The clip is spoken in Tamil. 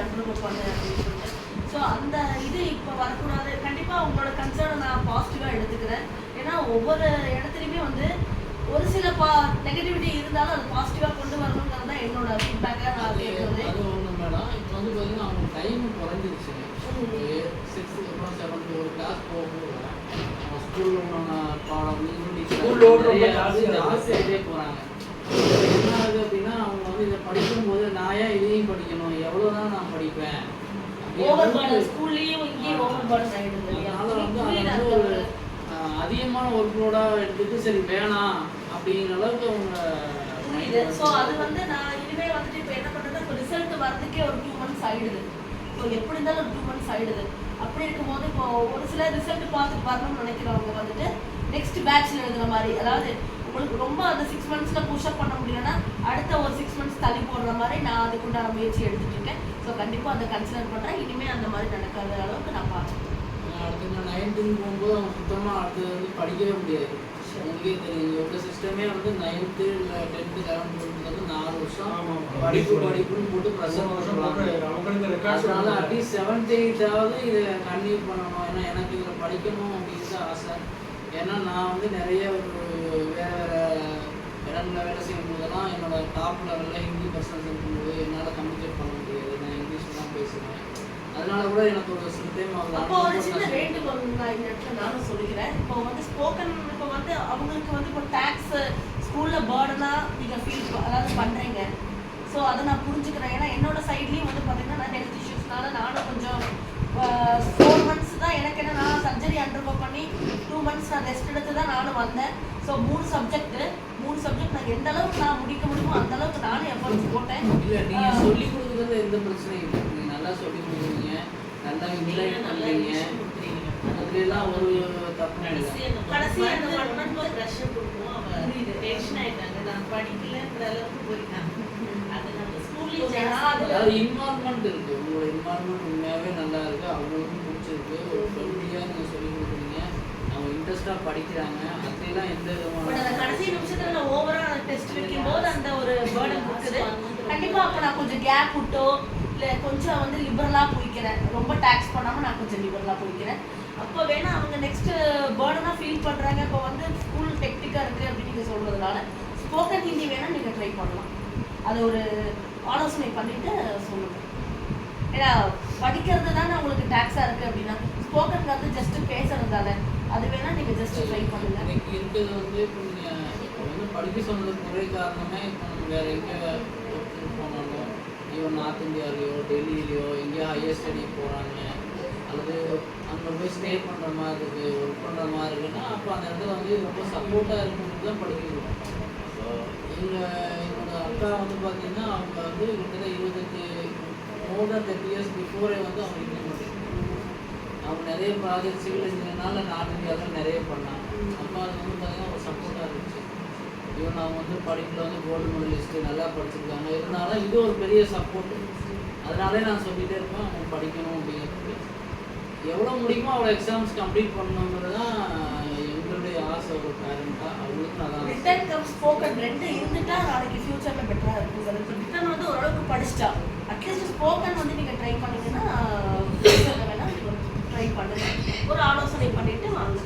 அண்டர்கோ பண்ணு அப்படின்னு சொல்லிட்டு. ஸோ அந்த இது இப்போ வரக்கூடாது. கண்டிப்பாக உங்களோட கன்சர்னை நான் பாசிட்டிவாக எடுத்துக்கிறேன். ஏன்னா ஒவ்வொரு இடத்துலையுமே வந்து ஒரு சில நெகட்டிவிட்டி இருந்தாலும் அது பாசிட்டிவாக கொண்டு வரணுங்கிறது தான் என்னோட ஃபீட்பேக்காக நான் கேட்குறது. அது ஒன்று மேடம். இப்போ வந்து பார்த்தீங்கன்னா அவங்க டைம் குறைஞ்சிருச்சுங்க. 6th அப்புறம் 7th ஒரு கிளாஸ் போகும்போது அவங்க ஸ்கூலில் பாடம் ஜாஸ்தியாகிட்டே போகிறாங்க. என்ன ஆகுது அப்படின்னா அவங்க வந்து இதை படிக்கும்போது நான் ஏன் இதையும் படிக்கணும், எவ்வளோ தான் நான் படிப்பேன், அதனால வந்து அதை வந்து ஒரு அதிகமான ஒர்க்லோடாக எடுத்துட்டு சரி வேணாம் அப்படிங்கிற அளவுக்கு அவங்க புரியுது. ஸோ அது வந்து நான் இனிமேல் வந்துட்டு இப்போ என்ன பண்ணுறேன்னா இப்போ ரிசல்ட் வரதுக்கே ஒரு 2 months ஆகிடுது. ஸோ எப்படி இருந்தாலும் ஒரு 2 months ஆகிடுது. அப்படி இருக்கும்போது இப்போ ஒரு சில ரிசல்ட் பார்த்துட்டு வரணும்னு நினைக்கிறவங்க வந்துட்டு நெக்ஸ்ட் பேட்சில் எழுதுகிற மாதிரி, அதாவது உங்களுக்கு ரொம்ப அந்த 6 monthsல புஷ்அப் பண்ண முடியலன்னா அடுத்த ஒரு 6 months தள்ளி போடுற மாதிரி நான் அதுக்குண்டான முயற்சி எடுத்துட்டு இருக்கேன். ஸோ கண்டிப்பாக அதை கன்சிடர் பண்ணுறேன். இனிமேல் அந்த மாதிரி நடக்காத அளவுக்கு நான் பார்க்குறேன். அடுத்து நான் 9th போகும்போது அவங்க சுத்தமாக அடுத்தது வந்து படிக்கவே முடியாது. உங்களுக்கே தெரியும் எவ்வளோ சிஸ்டமே வந்து 9th இல்லை 10th 11th வந்து 4 வருஷம் படிப்புன்னு போட்டு ப்ரெஷர் அதனால அட்லீஸ்ட் 7th 8th இதை கன்டினியூ பண்ணணும். ஏன்னா எனக்கு இதில் படிக்கணும் அப்படின்னு ஆசை. ஏன்னா நான் வந்து நிறைய ஒரு வேறு இடங்களில் வேலை செய்யும் போதெல்லாம் என்னோட டாப் லெவலில் ஹிந்தி பர்சன்ஸ் இருக்கும்போது என்னால் கம்யூனிகேட் பண்ண முடியாது. நான் இங்கிலீஷ் தான் பேசுவேன். அதனால கூட எனக்கு ஒரு சில டைம் அப்போ ஒரு சின்ன வேண்டுகோள் நான் இந்த இடத்துல நானும் சொல்லிக்கிறேன். இப்போ வந்து ஸ்போக்கன் இப்போ வந்து அவங்களுக்கு வந்து இப்போ டேக்ஸ் ஸ்கூலில் பேர்டனாக நீங்கள் ஃபீல் அதாவது பண்ணுறீங்க. ஸோ அதை நான் புரிஞ்சுக்கிறேன். ஏன்னா என்னோட சைட்லேயும் வந்து பார்த்தீங்கன்னா நான் ஹெல்த் இஷ்யூஸ்னால நானும் கொஞ்சம் 4 months தான் எனக்கு என்ன நான் சர்ஜரி அண்டர்கோ பண்ணி 2 months நான் ரெஸ்ட் எடுத்து தான் நானும் வந்தேன். ஸோ 3 சப்ஜெக்ட் நான் எந்த அளவுக்கு நான் முடிக்க முடியுமோ அந்த அளவுக்கு நானும் எஃபர்ட்ஸ் போட்டேன். இல்லை நீங்கள் சொல்லிக் கொடுக்குறது எந்த பிரச்சனையும் இல்லை. நீங்கள் நல்லா சொல்லிக் கொடுக்குறீங்க, நல்லா இம்ப்ளைண்ட் பண்ணுறீங்க, அதுலாம் ஒரு தப்பு கடைசி அந்த 1 month ஒரு ப்ரெஷர் கொடுக்கும். அவங்க டென்ஷன் ஆகிட்டாங்க, நான் படிக்கலன்ற அளவுக்கு போயிட்டாங்க. அது நம்ம ஸ்கூல்லேயும் அதாவது இன்வால்மெண்ட் இருக்குது. உங்களோட இன்வால்மெண்ட் உண்மையாகவே நல்லா இருக்குது. அவங்களுக்கும் பிடிச்சிருக்கு. ஒரு ஃப்ரெண்ட்லியாக நீங்கள் சொல்லிக் கொடுக்குறீங்க, அவங்க இன்ட்ரெஸ்டாக படிக்கிறாங்க. அதுலாம் எந்த விதமான கடைசி நிமிஷத்துல நான் ஓவரா டெஸ்ட் வைக்கும் போது அந்த ஒரு பேர்டன் இருக்குது. கண்டிப்பா அப்போ நான் கொஞ்சம் கேப் விட்டோ இல்லை கொஞ்சம் வந்து லிபரலாக போய்க்கிறேன். ரொம்ப டேக்ஸ் பண்ணாமல் நான் கொஞ்சம் லிபரலாக போய்க்கிறேன். அப்போ வேணா அவங்க நெக்ஸ்ட் பேர்டனாக ஃபீல் பண்ணுறாங்க. இப்போ வந்து ஸ்கூல் டெக்னிக்காக இருக்குது அப்படின்னு நீங்கள் சொல்கிறதுனால ஸ்போக்கன் ஹிந்தி வேணால் நீங்கள் ட்ரை பண்ணலாம். அதை ஒரு ஆலோசனை பண்ணிவிட்டு சொல்லுங்கள். ஏன்னா படிக்கிறது தானே உங்களுக்கு டேக்ஸாக இருக்குது அப்படின்னா ஸ்போக்கன் வந்து ஜஸ்ட்டு பேசுறது தானே, அது வேணால் நீங்கள் ஜஸ்ட் ட்ரை பண்ணுங்கள். எனக்கு இருக்கிறது வந்து இப்போ நீங்கள் வந்து படிக்க சொன்னதுக்கு ஒரே காரணமே இப்போ நம்ம வேறு எங்கே போனாலும் ஈவன் நார்த் இந்தியாவிலையோ டெல்லியிலையோ எங்கேயோ ஹையர் ஸ்டடி போகிறாங்க அல்லது அங்கே போய் ஸ்டே பண்ணுற மாதிரி இருக்குது, ஒர்க் பண்ணுற மாதிரி இருக்குன்னா அப்போ அந்த இடத்துல வந்து ரொம்ப சப்போர்ட்டாக இருக்கும்போது தான் படிக்கணும். ஸோ என்னோட அக்கா வந்து பார்த்தீங்கன்னா அவங்க வந்து கிட்டத்தட்ட more than 30 years பிஃபோரே வந்து அவங்க இம்ப்ளிமெண்ட் அவங்க நிறைய ப்ராஜெக்ட் சிவில் இன்ஜினியர்னால நார்த் இந்தியாவில் நிறைய பண்ணாங்க. அப்போ அது வந்து பார்த்தீங்கன்னா ஒரு சப்போர்ட்டாக இருந்துச்சு. ஈவன் அவங்க வந்து படிப்பில் வந்து கோல்டு மெடலிஸ்ட்டு நல்லா படிச்சிருக்காங்க. இருந்தாலும் இது ஒரு பெரிய சப்போர்ட்டு. அதனாலே நான் சொல்லிகிட்டே இருப்பேன் அவங்க படிக்கணும் அப்படிங்கிறது. எவ்வளோ முடியுமோ அவ்வளோ எக்ஸாம்ஸ் கம்ப்ளீட் பண்ணணுங்கிறது தான் எங்களுடைய ஆசை. ஒரு பேரண்ட்டாக அவங்களுக்கு நல்லா ரிட்டன் கம் ஸ்போக்கன் 2 இருந்துட்டா நாளைக்கு ஃபியூச்சரில் பெட்டராக இருக்கும். இப்போ ரிட்டன் வந்து ஓரளவுக்கு படிச்சிட்டா அட்லீஸ்ட் ஸ்போக்கன் வந்து நீங்கள் ட்ரை பண்ணிங்கன்னா ஃபியூச்சரில் வேணால் ட்ரை பண்ணுங்கள். ஒரு ஆலோசனை பண்ணிவிட்டு வாங்க.